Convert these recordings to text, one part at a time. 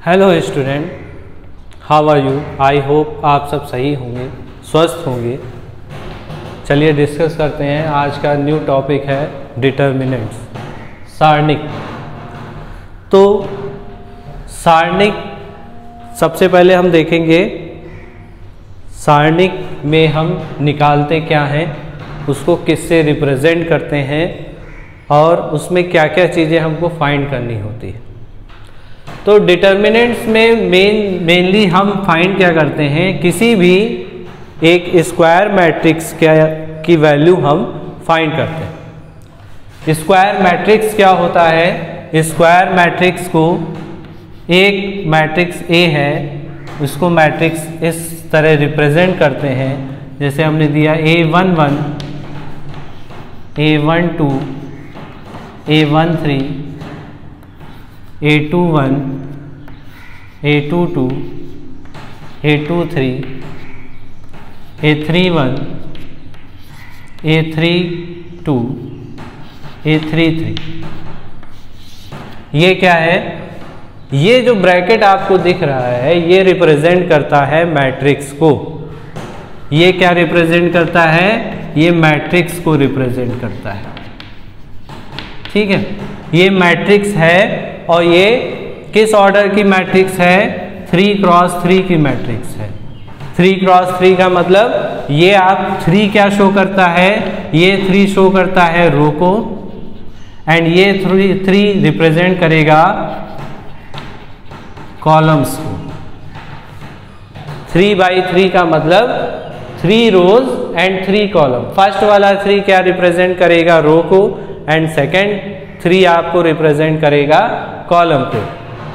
Hello student, how are you? I hope आप सब सही होंगे, स्वस्थ होंगे। चलिए डिस्कस करते हैं। आज का न्यू टॉपिक है डिटर्मिनेंट्स, सारणिक। तो सारणिक सबसे पहले हम देखेंगे सारणिक में हम निकालते क्या हैं, उसको किससे रिप्रेजेंट करते हैं और उसमें क्या क्या चीज़ें हमको फाइंड करनी होती है। तो डिटर्मिनेंट्स में मेनली हम फाइंड क्या करते हैं, किसी भी एक स्क्वायर मैट्रिक्स की वैल्यू हम फाइंड करते हैं। स्क्वायर मैट्रिक्स क्या होता है? स्क्वायर मैट्रिक्स को एक मैट्रिक्स ए है, उसको मैट्रिक्स इस तरह रिप्रेजेंट करते हैं। जैसे हमने दिया A11, A12, A13, A21, A22, A23, A31, A32, A33। ये क्या है? ये जो ब्रैकेट आपको दिख रहा है ये रिप्रेजेंट करता है मैट्रिक्स को। ये क्या रिप्रेजेंट करता है? ये मैट्रिक्स को रिप्रेजेंट करता है। ठीक है, ये मैट्रिक्स है और ये किस ऑर्डर की मैट्रिक्स है? 3x3 की मैट्रिक्स है। 3x3 का मतलब ये आप 3 क्या शो करता है? ये 3 शो करता है रो को, एंड ये 3 रिप्रेजेंट करेगा कॉलम्स को। 3x3 का मतलब 3 रोज एंड 3 कॉलम। फर्स्ट वाला 3 क्या रिप्रेजेंट करेगा? रो को, एंड सेकेंड 3 आपको रिप्रेजेंट करेगा कॉलम को।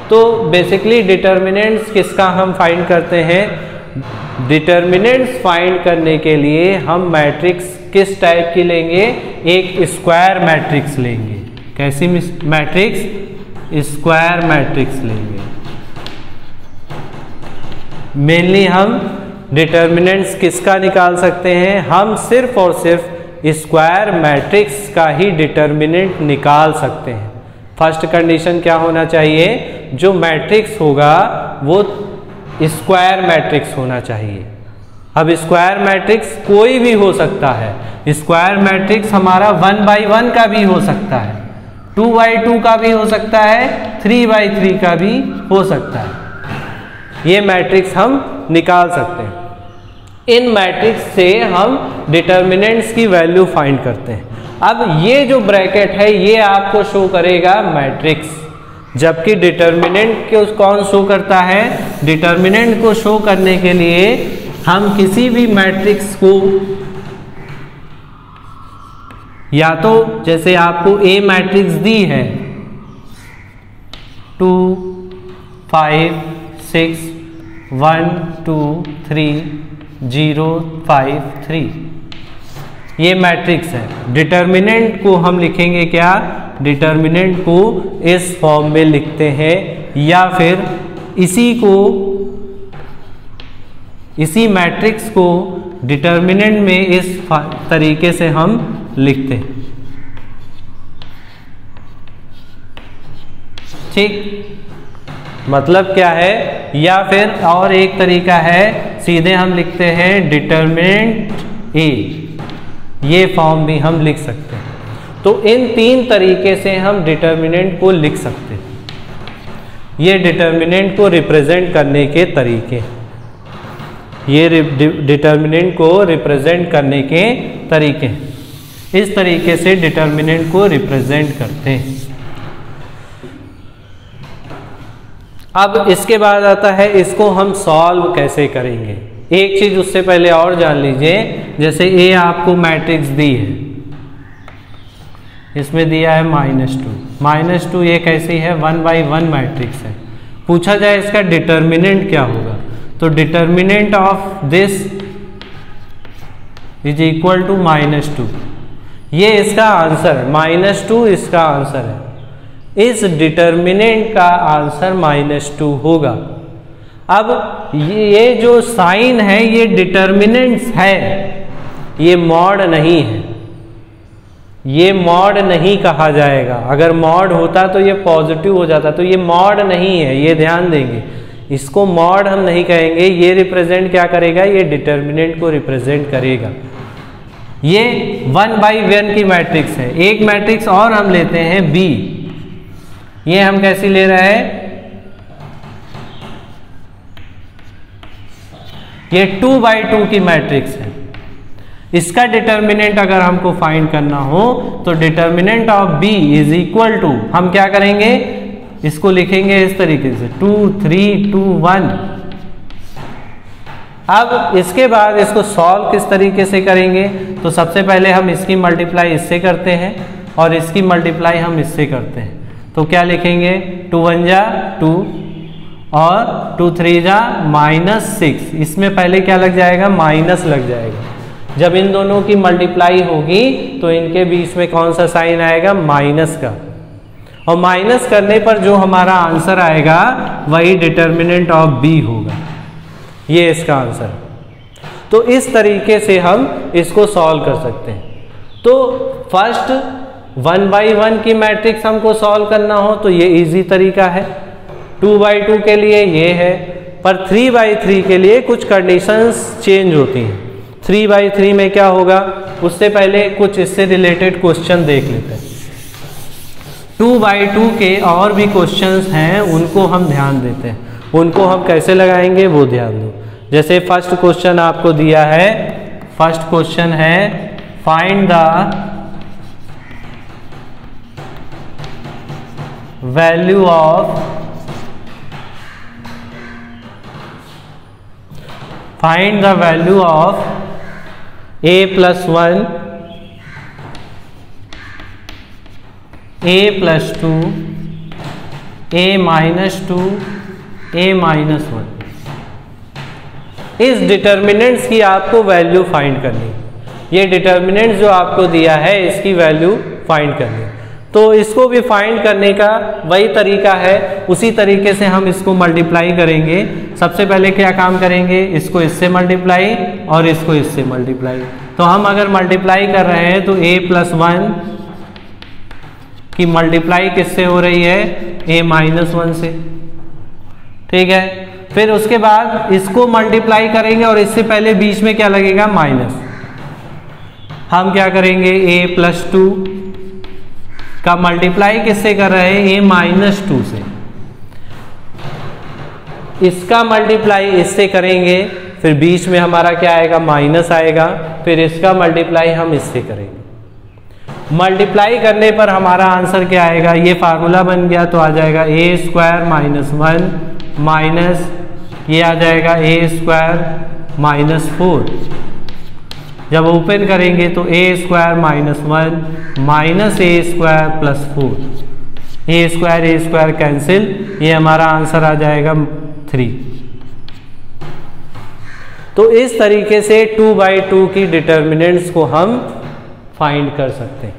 तो बेसिकली डिटर्मिनेंट्स किसका हम फाइंड करते हैं? डिटर्मिनेंट्स फाइंड करने के लिए हम मैट्रिक्स किस टाइप की लेंगे? एक स्क्वायर मैट्रिक्स लेंगे। कैसी मैट्रिक्स? स्क्वायर मैट्रिक्स लेंगे। मेनली हम डिटर्मिनेंट्स किसका निकाल सकते हैं? हम सिर्फ और सिर्फ स्क्वायर मैट्रिक्स का ही डिटर्मिनेंट निकाल सकते हैं। फर्स्ट कंडीशन क्या होना चाहिए? जो मैट्रिक्स होगा वो स्क्वायर मैट्रिक्स होना चाहिए। अब स्क्वायर मैट्रिक्स कोई भी हो सकता है। स्क्वायर मैट्रिक्स हमारा 1x1 का भी हो सकता है, 2x2 का भी हो सकता है, 3x3 का भी हो सकता है। ये मैट्रिक्स हम निकाल सकते हैं। इन मैट्रिक्स से हम डिटर्मिनेंट्स की वैल्यू फाइंड करते हैं। अब ये जो ब्रैकेट है ये आपको शो करेगा मैट्रिक्स, जबकि डिटर्मिनेंट को कौन शो करता है? डिटर्मिनेंट को शो करने के लिए हम किसी भी मैट्रिक्स को या तो जैसे आपको ए मैट्रिक्स दी है 2, 5, 6, 1, 2, 3, 0, 5, 3, ये मैट्रिक्स है। डिटर्मिनेंट को हम लिखेंगे क्या? डिटर्मिनेंट को इस फॉर्म में लिखते हैं, या फिर इसी मैट्रिक्स को डिटर्मिनेंट में इस तरीके से हम लिखते हैं। ठीक, मतलब क्या है? या फिर और एक तरीका है, सीधे हम लिखते हैं डिटर्मिनेंट ए। ये फॉर्म भी हम लिख सकते हैं। तो इन 3 तरीके से हम डिटर्मिनेंट को लिख सकते हैं। ये डिटर्मिनेंट को रिप्रेजेंट करने के तरीके, ये डिटर्मिनेंट को रिप्रेजेंट करने के तरीके, इस तरीके से डिटर्मिनेंट को रिप्रेजेंट करते हैं। अब इसके बाद आता है इसको हम सॉल्व कैसे करेंगे। एक चीज उससे पहले और जान लीजिए, जैसे ए आपको मैट्रिक्स दी है, इसमें दिया है -2 ये कैसी है? 1x1 मैट्रिक्स है। पूछा जाए इसका डिटर्मिनेंट क्या होगा, तो determinant of this is equal to -2। ये इसका आंसर, -2 इसका आंसर है। इस डिटर्मिनेंट का आंसर -2 होगा। अब ये जो साइन है ये डिटर्मिनेंट्स है, ये मॉड नहीं है। ये मॉड नहीं कहा जाएगा। अगर मॉड होता तो ये पॉजिटिव हो जाता, तो ये मॉड नहीं है, ये ध्यान देंगे। इसको मॉड हम नहीं कहेंगे। ये रिप्रेजेंट क्या करेगा, ये डिटर्मिनेंट को रिप्रेजेंट करेगा। ये 1/1 की मैट्रिक्स है। एक मैट्रिक्स और हम लेते हैं B। ये हम कैसी ले रहे हैं, ये 2/2 की मैट्रिक्स है। इसका डिटर्मिनेंट अगर हमको फाइंड करना हो तो determinant of B is equal to, हम क्या करेंगे, इसको लिखेंगे इस तरीके से 2 3 2 1। अब इसके बाद इसको सॉल्व किस तरीके से करेंगे, तो सबसे पहले हम इसकी मल्टीप्लाई इससे करते हैं और इसकी मल्टीप्लाई हम इससे करते हैं। तो क्या लिखेंगे, 2 1 जा 2 और 2 3 जा -6। इसमें पहले क्या लग जाएगा, माइनस लग जाएगा। जब इन दोनों की मल्टीप्लाई होगी तो इनके बीच में कौन सा साइन आएगा, माइनस का। और माइनस करने पर जो हमारा आंसर आएगा वही डिटर्मिनेंट ऑफ B होगा। ये इसका आंसर। तो इस तरीके से हम इसको सॉल्व कर सकते हैं। तो फर्स्ट 1/1 की मैट्रिक्स हमको सॉल्व करना हो तो ये इजी तरीका है। 2/2 के लिए ये है, पर 3/3 के लिए कुछ कंडीशंस चेंज होती हैं। 3/3 में क्या होगा, उससे पहले कुछ इससे रिलेटेड क्वेश्चन देख लेते हैं। 2/2 के और भी क्वेश्चंस हैं, उनको हम ध्यान देते हैं। उनको हम कैसे लगाएंगे वो ध्यान दो। जैसे फर्स्ट क्वेश्चन आपको दिया है, फर्स्ट क्वेश्चन है find the value of a + 1 a + 2 a - 2 a - 1। इस डिटर्मिनेंट्स की आपको वैल्यू फाइंड करनी। ये डिटर्मिनेंट्स जो आपको दिया है इसकी वैल्यू फाइंड करनी। तो इसको भी फाइंड करने का वही तरीका है, उसी तरीके से हम इसको मल्टीप्लाई करेंगे। सबसे पहले क्या काम करेंगे, इसको इससे मल्टीप्लाई और इसको इससे मल्टीप्लाई। तो हम अगर मल्टीप्लाई कर रहे हैं तो a + 1 की मल्टीप्लाई किससे हो रही है, a - 1 से। ठीक है, फिर उसके बाद इसको मल्टीप्लाई करेंगे और इससे पहले बीच में क्या लगेगा, माइनस। हम क्या करेंगे, a + 2 का मल्टीप्लाई किससे कर रहे हैं, a - 2 से। इसका मल्टीप्लाई इससे करेंगे, फिर बीच में हमारा क्या आएगा, माइनस आएगा। फिर इसका मल्टीप्लाई हम इससे करेंगे। मल्टीप्लाई करने पर हमारा आंसर क्या आएगा, ये फार्मूला बन गया। तो आ जाएगा a² - 1 माइनस ये आ जाएगा a² - 4। जब ओपन करेंगे तो a² - 1 minus a² + 4। a² cancel, ये हमारा आंसर आ जाएगा 3। तो इस तरीके से 2/2 की डिटर्मिनेंट्स को हम फाइंड कर सकते हैं।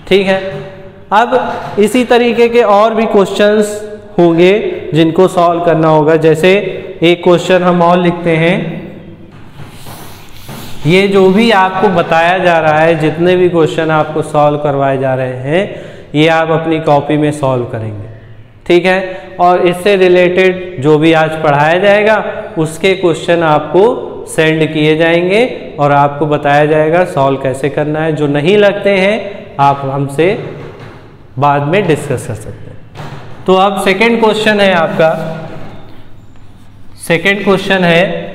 ठीक है, अब इसी तरीके के और भी क्वेश्चंस होंगे जिनको सॉल्व करना होगा। जैसे एक क्वेश्चन हम और लिखते हैं। ये जो भी आपको बताया जा रहा है, जितने भी क्वेश्चन आपको सॉल्व करवाए जा रहे हैं, ये आप अपनी कॉपी में सॉल्व करेंगे। ठीक है, और इससे रिलेटेड जो भी आज पढ़ाया जाएगा उसके क्वेश्चन आपको सेंड किए जाएंगे और आपको बताया जाएगा सॉल्व कैसे करना है। जो नहीं लगते हैं आप हमसे बाद में डिस्कस कर सकते हैं। तो अब सेकंड क्वेश्चन है आपका, सेकंड क्वेश्चन है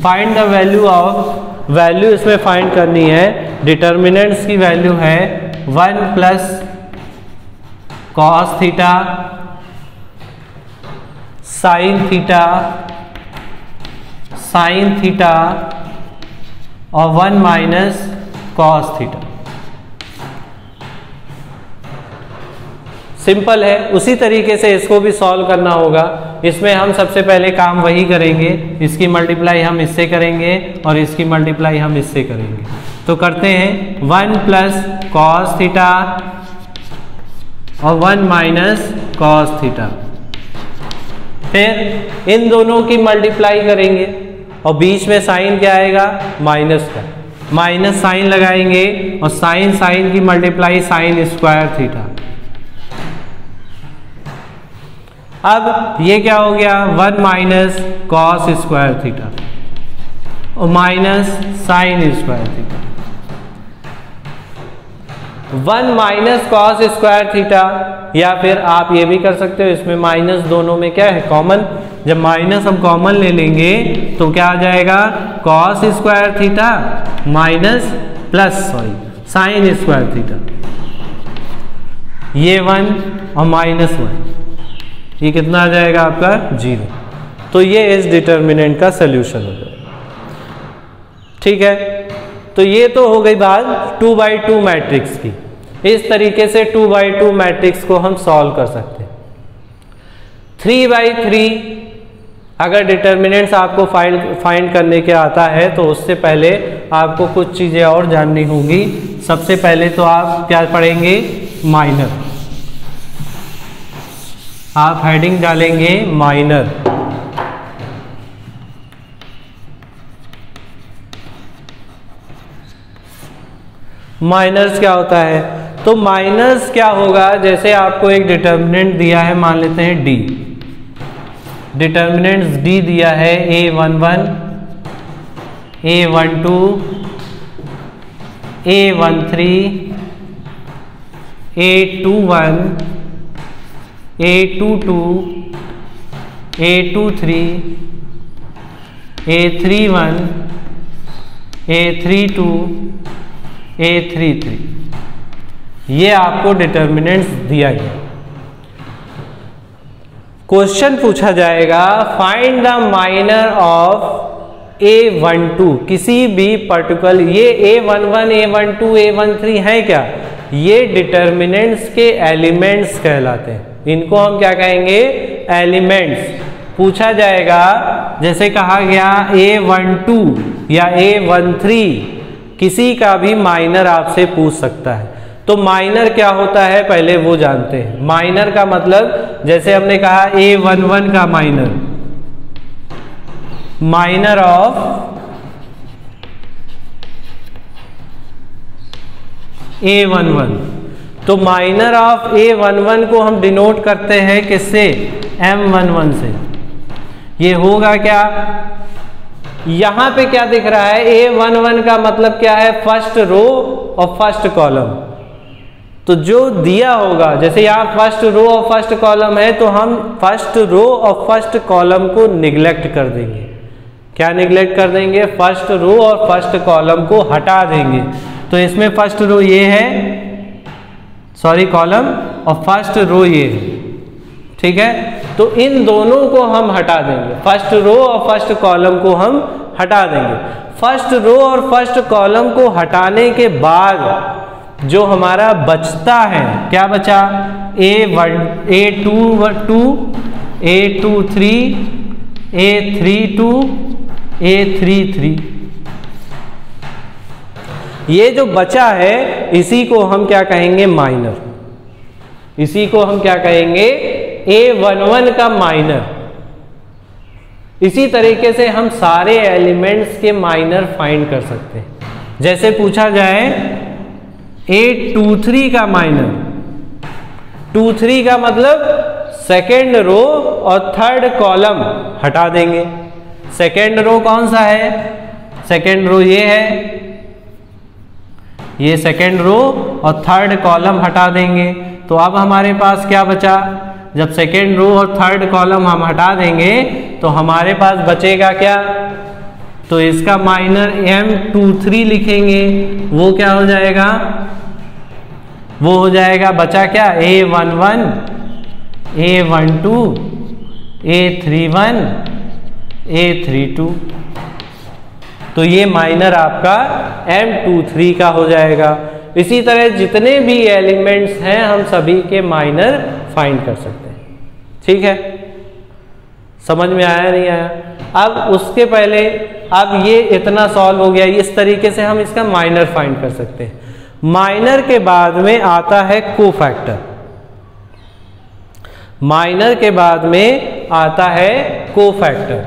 find the value of, value इसमें फाइंड करनी है। डिटर्मिनेंट्स की वैल्यू है 1 + cos थीटा sin थीटा और 1 - cos थीटा। सिंपल है, उसी तरीके से इसको भी सॉल्व करना होगा। इसमें हम सबसे पहले काम वही करेंगे, इसकी मल्टीप्लाई हम इससे करेंगे और इसकी मल्टीप्लाई हम इससे करेंगे। तो करते हैं 1 + cos थीटा और 1 - cos थीटा। फिर इन दोनों की मल्टीप्लाई करेंगे और बीच में साइन क्या आएगा, माइनस का। माइनस साइन लगाएंगे और साइन साइन की मल्टीप्लाई साइन स्क्वायर थीटा। अब ये क्या हो गया 1 माइनस कॉस स्क्वायर थीटा और minus sine square theta. 1 minus cos square theta, या फिर आप ये भी कर सकते हो इसमें माइनस दोनों में क्या है कॉमन, जब माइनस हम कॉमन ले लेंगे तो क्या आ जाएगा cos square theta minus plus sine square theta, ये 1 और माइनस 1, ये कितना आ जाएगा आपका 0। तो ये इस डिटर्मिनेंट का सोल्यूशन हो जाएगा। ठीक है, तो ये तो हो गई बात 2x2 मैट्रिक्स की। इस तरीके से 2x2 मैट्रिक्स को हम सॉल्व कर सकते हैं। 3x3 अगर डिटर्मिनेंट्स आपको फाइंड करने के आता है तो उससे पहले आपको कुछ चीज़ें और जाननी होंगी। सबसे पहले तो आप क्या पढ़ेंगे माइनर, आप हेडिंग डालेंगे माइनर। माइनर्स क्या होता है, तो माइनर्स क्या होगा, जैसे आपको एक डिटर्मिनेंट दिया है, मान लेते हैं डी, डिटर्मिनेंट्स डी दिया है a11 a12 a13 a21 a22 a23 a31 a32 a33, ये आपको डिटर्मिनेंट्स दिया गया। क्वेश्चन पूछा जाएगा find the minor of a12, किसी भी पर्टिकुलर, ये a11 a12 a13 है क्या, ये डिटर्मिनेंट्स के एलिमेंट्स कहलाते हैं। इनको हम क्या कहेंगे एलिमेंट्स। पूछा जाएगा जैसे कहा गया a12 या a13, किसी का भी माइनर आपसे पूछ सकता है। तो माइनर क्या होता है पहले वो जानते हैं। माइनर का मतलब जैसे हमने कहा a11 का माइनर, माइनर ऑफ a11, तो माइनर ऑफ a11 को हम डिनोट करते हैं किससे, m11 से। ये होगा क्या, यहां पे क्या दिख रहा है a11 का मतलब क्या है, फर्स्ट रो और फर्स्ट कॉलम। तो जो दिया होगा, जैसे यहाँ फर्स्ट रो और फर्स्ट कॉलम है, तो हम फर्स्ट रो और फर्स्ट कॉलम को निगलेक्ट कर देंगे। क्या निगलेक्ट कर देंगे, फर्स्ट रो और फर्स्ट कॉलम को हटा देंगे। तो इसमें फर्स्ट रो ये है, सॉरी कॉलम, और फर्स्ट रो ये है। ठीक है, तो इन दोनों को हम हटा देंगे, फर्स्ट रो और फर्स्ट कॉलम को हम हटा देंगे। फर्स्ट रो और फर्स्ट कॉलम को हटाने के बाद जो हमारा बचता है, क्या बचा, a1 a22 a23 a32 a33, ये जो बचा है इसी को हम क्या कहेंगे माइनर, इसी को हम क्या कहेंगे a11 का माइनर। इसी तरीके से हम सारे एलिमेंट्स के माइनर फाइंड कर सकते हैं। जैसे पूछा जाए a23 का माइनर, 23 का मतलब सेकेंड रो और थर्ड कॉलम हटा देंगे। सेकेंड रो कौन सा है, सेकेंड रो ये है, ये सेकेंड रो और थर्ड कॉलम हटा देंगे। तो अब हमारे पास क्या बचा, जब सेकेंड रो और थर्ड कॉलम हम हटा देंगे तो हमारे पास बचेगा क्या, तो इसका माइनर m23 लिखेंगे। वो क्या हो जाएगा, वो हो जाएगा बचा क्या, a11 a12 a31 a32। तो ये माइनर आपका m23 का हो जाएगा। इसी तरह जितने भी एलिमेंट्स हैं हम सभी के माइनर फाइंड कर सकते हैं। ठीक है, समझ में आया नहीं आया। अब उसके पहले, अब ये इतना सॉल्व हो गया, इस तरीके से हम इसका माइनर फाइंड कर सकते हैं। माइनर के बाद में आता है कोफैक्टर, माइनर के बाद में आता है कोफैक्टर।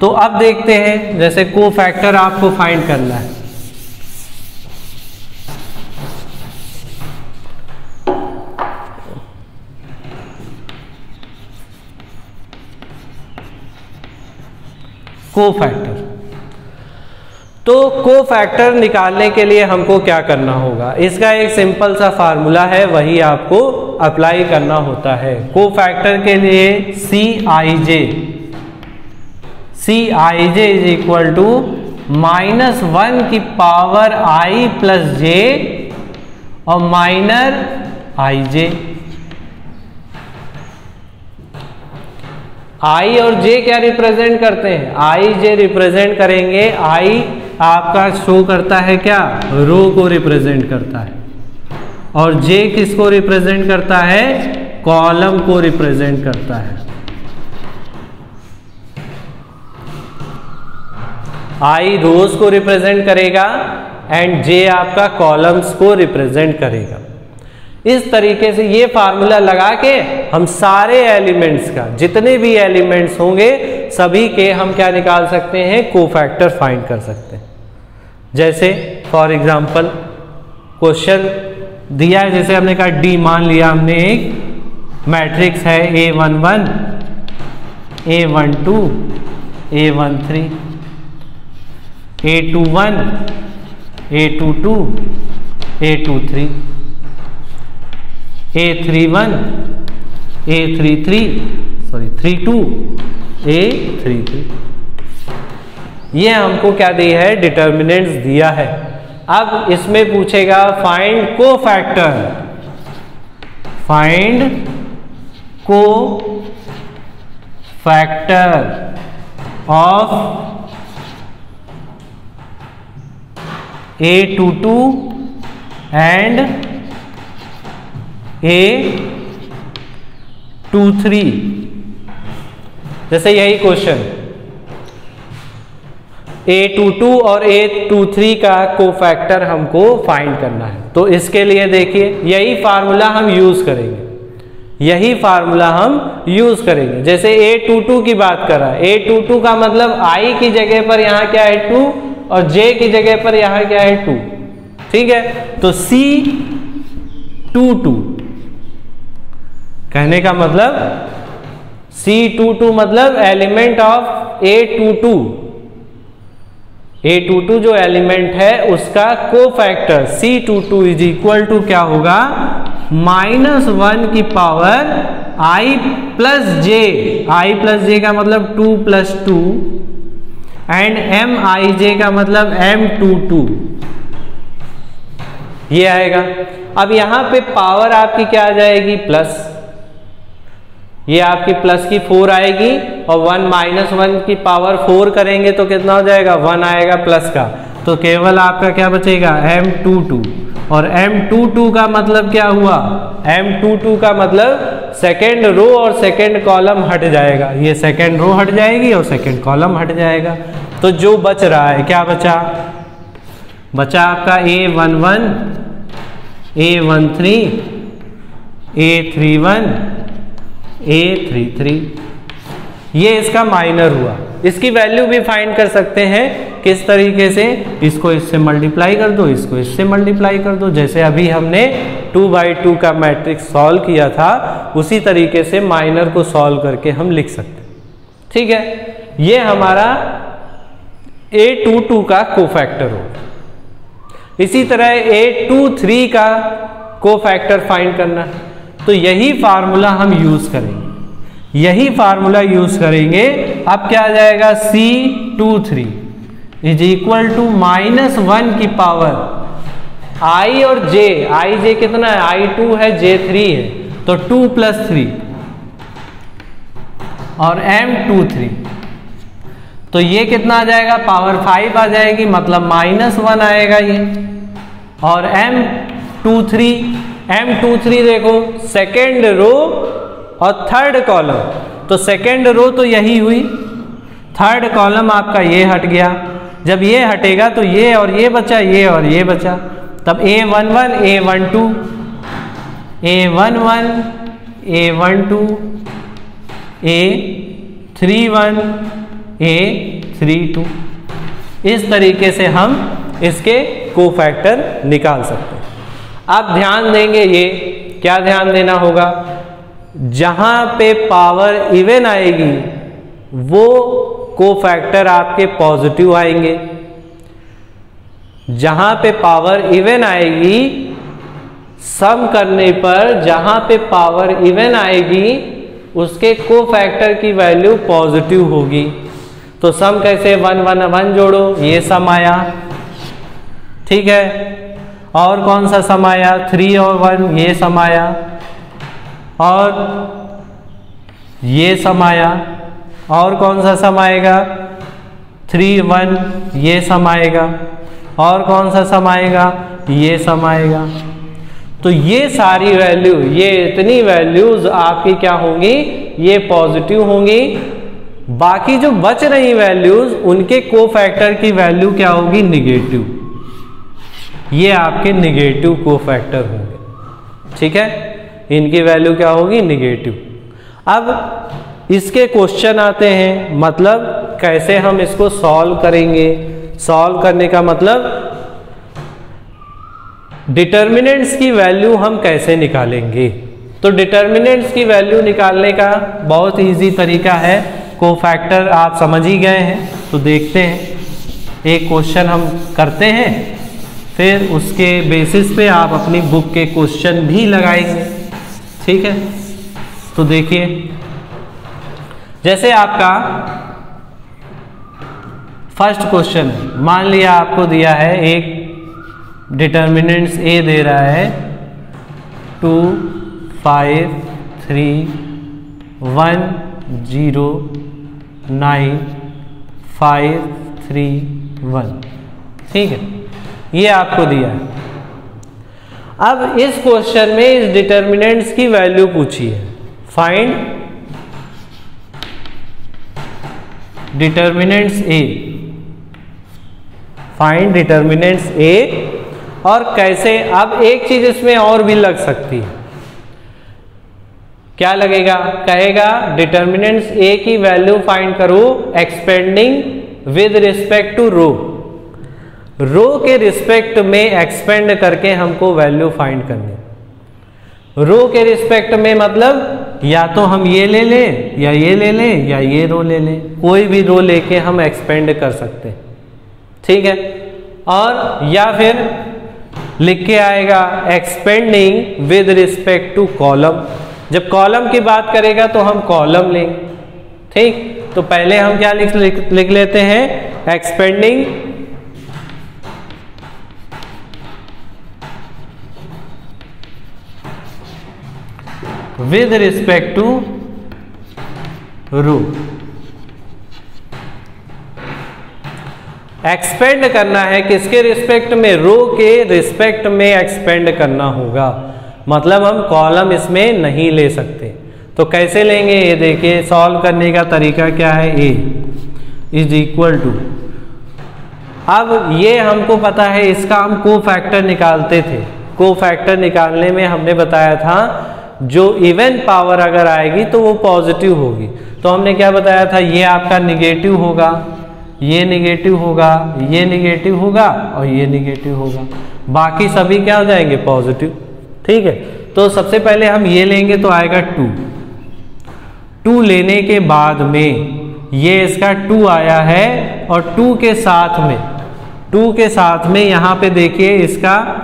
तो अब देखते हैं, जैसे कोफैक्टर आपको फाइंड करना है, कोफैक्टर। तो कोफैक्टर निकालने के लिए हमको क्या करना होगा, इसका एक सिंपल सा फार्मूला है, वही आपको अप्लाई करना होता है। कोफैक्टर के लिए Cij इज इक्वल टू -1 की पावर i प्लस j और माइनर ij। i और j क्या रिप्रेजेंट करते हैं, i j रिप्रेजेंट करेंगे। i आपका शो करता है क्या, रो को रिप्रेजेंट करता है, और j किसको रिप्रेजेंट करता है, कॉलम को रिप्रेजेंट करता है। i रोज को रिप्रेजेंट करेगा एंड j आपका कॉलम्स को रिप्रेजेंट करेगा। इस तरीके से ये फार्मूला लगा के हम सारे एलिमेंट्स का, जितने भी एलिमेंट्स होंगे सभी के हम क्या निकाल सकते हैं, कोफैक्टर फाइंड कर सकते हैं। जैसे फॉर एग्जांपल क्वेश्चन दिया है, जैसे हमने कहा डी मान लिया हमने, एक मैट्रिक्स है A11 A12 A13 A21 A22 A23 A31 A32 A33। ये हमको क्या दिया है, डिटर्मिनेंट्स दिया है। अब इसमें पूछेगा find cofactor, find cofactor of A22 and A23। जैसे यही क्वेश्चन A22 और A23 का कोफैक्टर हमको फाइंड करना है। तो इसके लिए देखिए यही फार्मूला हम यूज करेंगे, यही फार्मूला हम यूज करेंगे। जैसे A22 की बात कर रहा है, A22 का मतलब I की जगह पर यहां क्या है 2 और J की जगह पर यहां क्या है 2, ठीक है। तो C22 कहने का मतलब C22 मतलब एलिमेंट ऑफ A22, A22 जो एलिमेंट है उसका cofactor C22 is equal to क्या होगा, -1 की पावर i प्लस j का मतलब 2 + 2 एंड mij का मतलब m22, ये आएगा। अब यहां पे पावर आपकी क्या आ जाएगी, प्लस, ये आपकी प्लस की 4 आएगी, और 1 - 1 की पावर 4 करेंगे तो कितना हो जाएगा, 1 आएगा प्लस का। तो केवल आपका क्या बचेगा, m22। और m22 का मतलब क्या हुआ, m22 का मतलब सेकेंड रो और सेकेंड कॉलम हट जाएगा, ये सेकेंड रो हट जाएगी और सेकेंड कॉलम हट जाएगा। तो जो बच रहा है, क्या बचा आपका A11 A13 A31 A33, ये इसका माइनर हुआ। इसकी वैल्यू भी फाइंड कर सकते हैं, किस तरीके से, इसको इससे मल्टीप्लाई कर दो, इसको इससे मल्टीप्लाई कर दो। जैसे अभी हमने 2/2 का मैट्रिक्स सॉल्व किया था, उसी तरीके से माइनर को सॉल्व करके हम लिख सकते हैं, ठीक है। ये हमारा A22 का कोफैक्टर होगा। इसी तरह A23 का कोफैक्टर फाइंड करना है, तो यही फार्मूला हम यूज करेंगे, यही फार्मूला यूज करेंगे। अब क्या आ जाएगा, C23 इज इक्वल टू -1 की पावर i और j, ij कितना है, i2 है j3 है, तो 2 + 3 और m23, तो ये कितना आ जाएगा, पावर 5 आ जाएगी, मतलब -1 आएगा ये। और M23 देखो सेकेंड रो और थर्ड कॉलम, तो सेकेंड रो तो यही हुई, थर्ड कॉलम आपका ये हट गया। जब ये हटेगा तो ये और ये बचा, ये और ये बचा, तब A11 A12 A11 A12 A31 A32, इस तरीके से हम इसके कोफैक्टर निकाल सकते हैं। आप ध्यान देंगे, ये क्या ध्यान देना होगा, जहां पे पावर इवन आएगी वो कोफैक्टर आपके पॉजिटिव आएंगे। जहां पे पावर इवन आएगी, सम करने पर जहां पे पावर इवन आएगी उसके कोफैक्टर की वैल्यू पॉजिटिव होगी। तो सम कैसे, 1 1 1 जोड़ो, ये सम आया, ठीक है। और कौन सा सम आया, 3 और 1, ये सम आया, और ये सम आया, और कौन सा सम आएगा, 3 1, ये सम आएगा, और कौन सा सम आएगा, ये सम आएगा। तो ये सारी वैल्यू, ये इतनी वैल्यूज आपकी क्या होंगी, ये पॉजिटिव होंगी। बाकी जो बच रही वैल्यूज उनके कोफैक्टर की वैल्यू क्या होगी, निगेटिव। ये आपके निगेटिव कोफैक्टर होंगे, ठीक है, इनकी वैल्यू क्या होगी, निगेटिव। अब इसके क्वेश्चन आते हैं, मतलब कैसे हम इसको सॉल्व करेंगे। सॉल्व करने का मतलब डिटर्मिनेंट्स की वैल्यू हम कैसे निकालेंगे। तो डिटर्मिनेंट्स की वैल्यू निकालने का बहुत इजी तरीका है। कोफैक्टर आप समझ ही गए हैं, तो देखते हैं, एक क्वेश्चन हम करते हैं, फिर उसके बेसिस पे आप अपनी बुक के क्वेश्चन भी लगाएंगे, ठीक है। तो देखिए, जैसे आपका फर्स्ट क्वेश्चन है, मान लिया आपको दिया है एक डिटर्मिनेंट्स ए दे रहा है 2 5 3 1 0 9 5 3 1, ठीक है, ये आपको दिया है। अब इस क्वेश्चन में इस डिटर्मिनेंट्स की वैल्यू पूछी है, फाइंड डिटर्मिनेंट्स ए, फाइंड डिटर्मिनेंट्स ए। और कैसे, अब एक चीज इसमें और भी लग सकती है, क्या लगेगा, कहेगा डिटर्मिनेंट्स ए की वैल्यू फाइंड करो एक्सपेंडिंग विद रिस्पेक्ट टू रो। रो के रिस्पेक्ट में एक्सपेंड करके हमको वैल्यू फाइंड करनी। रो के रिस्पेक्ट में मतलब या तो हम ये ले लें, या ये ले लें, या ये रो ले लें, कोई भी रो लेके हम एक्सपेंड कर सकते हैं, ठीक है। और या फिर लिख के आएगा expanding with respect to column. जब कॉलम की बात करेगा तो हम कॉलम लेंगे, ठीक। तो पहले हम क्या लिख लेते हैं, expanding with respect to row. Expand करना है किसके रिस्पेक्ट में, रो के रिस्पेक्ट में एक्सपेंड करना होगा, मतलब हम कॉलम इसमें नहीं ले सकते। तो कैसे लेंगे, ये देखिए, सॉल्व करने का तरीका क्या है, ए इज इक्वल टू, अब ये हमको पता है, इसका हम कोफैक्टर निकालते थे। कोफैक्टर निकालने में हमने बताया था जो इवन पावर अगर आएगी तो वो पॉजिटिव होगी। तो हमने क्या बताया था, ये आपका निगेटिव होगा, ये निगेटिव होगा, ये निगेटिव होगा, और ये निगेटिव होगा, बाकी सभी क्या हो जाएंगे, पॉजिटिव, ठीक है। तो सबसे पहले हम ये लेंगे तो आएगा 2। 2 लेने के बाद में ये इसका 2 आया है, और 2 के साथ में यहाँ पे देखिए इसका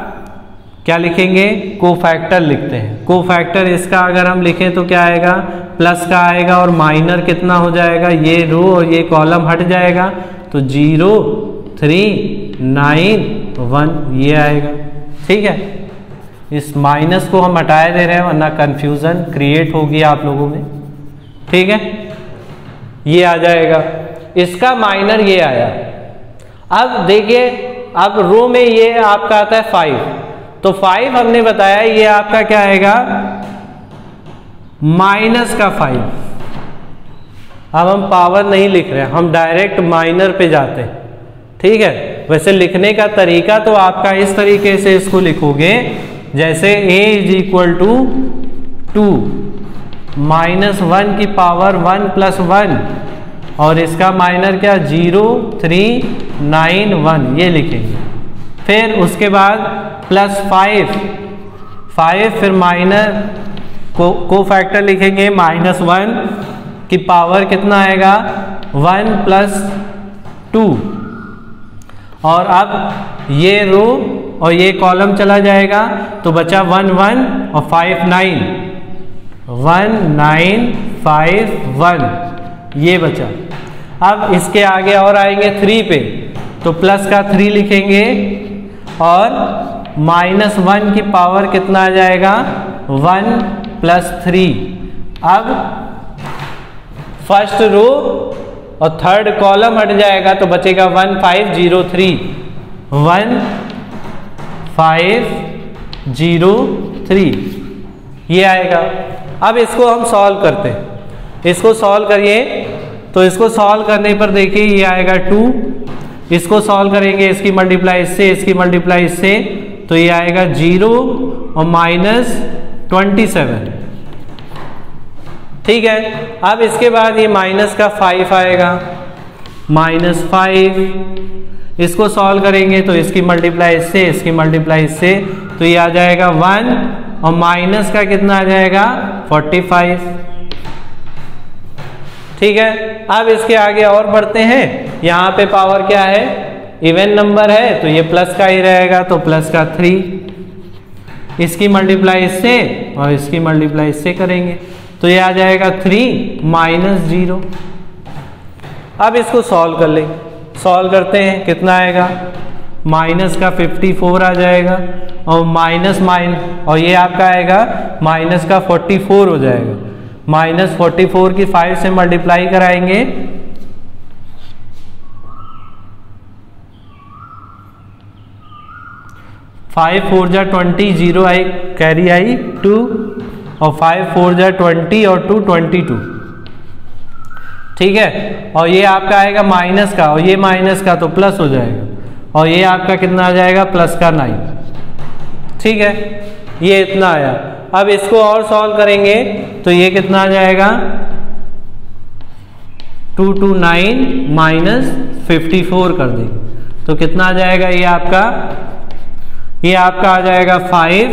क्या लिखेंगे, कोफैक्टर लिखते हैं। कोफैक्टर इसका अगर हम लिखें तो क्या आएगा, प्लस का आएगा, और माइनर कितना हो जाएगा, ये रो और ये कॉलम हट जाएगा, तो 0 3 9 1 ये आएगा, ठीक है। इस माइनस को हम हटाए दे रहे हैं वरना कंफ्यूजन क्रिएट होगी आप लोगों में, ठीक है। ये आ जाएगा, इसका माइनर ये आया। अब देखिए, अब रो में ये आपका आता है 5, तो 5 हमने बताया ये आपका क्या आएगा, माइनस का 5। अब हम पावर नहीं लिख रहे हैं, हम डायरेक्ट माइनर पे जाते हैं, ठीक है। वैसे लिखने का तरीका तो आपका इस तरीके से इसको लिखोगे, जैसे a इज इक्वल टू 2 -1 की पावर 1 + 1, और इसका माइनर क्या, 0 3 9 1 ये लिखेंगे। फिर उसके बाद +5 फिर माइनर कोफैक्टर लिखेंगे, -1 की पावर कितना आएगा 1 प्लस 2, और अब ये रो और ये कॉलम चला जाएगा तो बचा 1 1 और 5 9, 1 9 5 1 ये बचा। अब इसके आगे और आएंगे 3 पे तो प्लस का 3 लिखेंगे और -1 की पावर कितना आ जाएगा 1 प्लस 3। अब फर्स्ट रो और थर्ड कॉलम हट जाएगा तो बचेगा 1 5 0 3, 1 5 0 3 ये आएगा। अब इसको हम सॉल्व करते हैं, इसको सॉल्व करिए तो इसको सॉल्व करने पर देखिए ये आएगा 2, इसको सॉल्व करेंगे इसकी मल्टीप्लाई इससे, इसकी मल्टीप्लाई इससे तो ये आएगा 0 और -27। ठीक है, अब इसके बाद ये माइनस का 5 आएगा, -5, इसको सॉल्व करेंगे तो इसकी मल्टीप्लाई इससे, इसकी मल्टीप्लाई इससे तो ये आ जाएगा 1 और माइनस का कितना आ जाएगा 45। ठीक है, अब इसके आगे और बढ़ते हैं, यहाँ पे पावर क्या है इवन नंबर है तो ये प्लस का ही रहेगा तो प्लस का 3, इसकी मल्टीप्लाई इससे और इसकी मल्टीप्लाई इससे करेंगे तो ये आ जाएगा 3 -0। अब इसको सॉल्व कर लेंगे, सॉल्व करते हैं कितना आएगा माइनस का 54 आ जाएगा और और ये आपका आएगा माइनस का 44 हो जाएगा। -44 की 5 से मल्टीप्लाई कराएंगे 5 4 जा 20, 0 आई कैरी आई 2 और 5 4 जा 20 और 2 22। ठीक है, और ये आपका आएगा माइनस का और ये माइनस का तो प्लस हो जाएगा और ये आपका कितना आ जाएगा प्लस का 9। ठीक है, ये इतना आया। अब इसको और सॉल्व करेंगे तो ये कितना आ जाएगा 229 -54 कर देंगे तो कितना आ जाएगा ये आपका आ जाएगा 5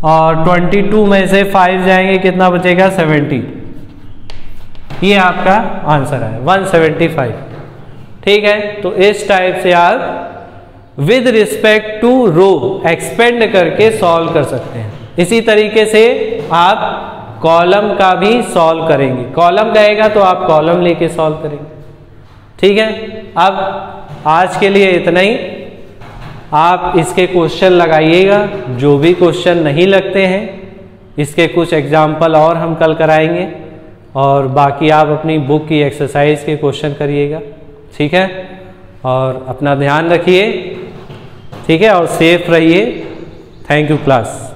और 22 में से 5 जाएंगे कितना बचेगा 70। ये आपका आंसर है 175। ठीक है, तो इस टाइप से आप with respect to row expand करके सॉल्व कर सकते हैं। इसी तरीके से आप कॉलम का भी सॉल्व करेंगे, कॉलम रहेगा तो आप कॉलम लेके सॉल्व करेंगे। ठीक है, अब आज के लिए इतना ही। आप इसके क्वेश्चन लगाइएगा, जो भी क्वेश्चन नहीं लगते हैं इसके कुछ एग्जाम्पल और हम कल कराएंगे और बाकी आप अपनी बुक की एक्सरसाइज के क्वेश्चन करिएगा। ठीक है, और अपना ध्यान रखिए। ठीक है, और सेफ रहिए। Thank you class.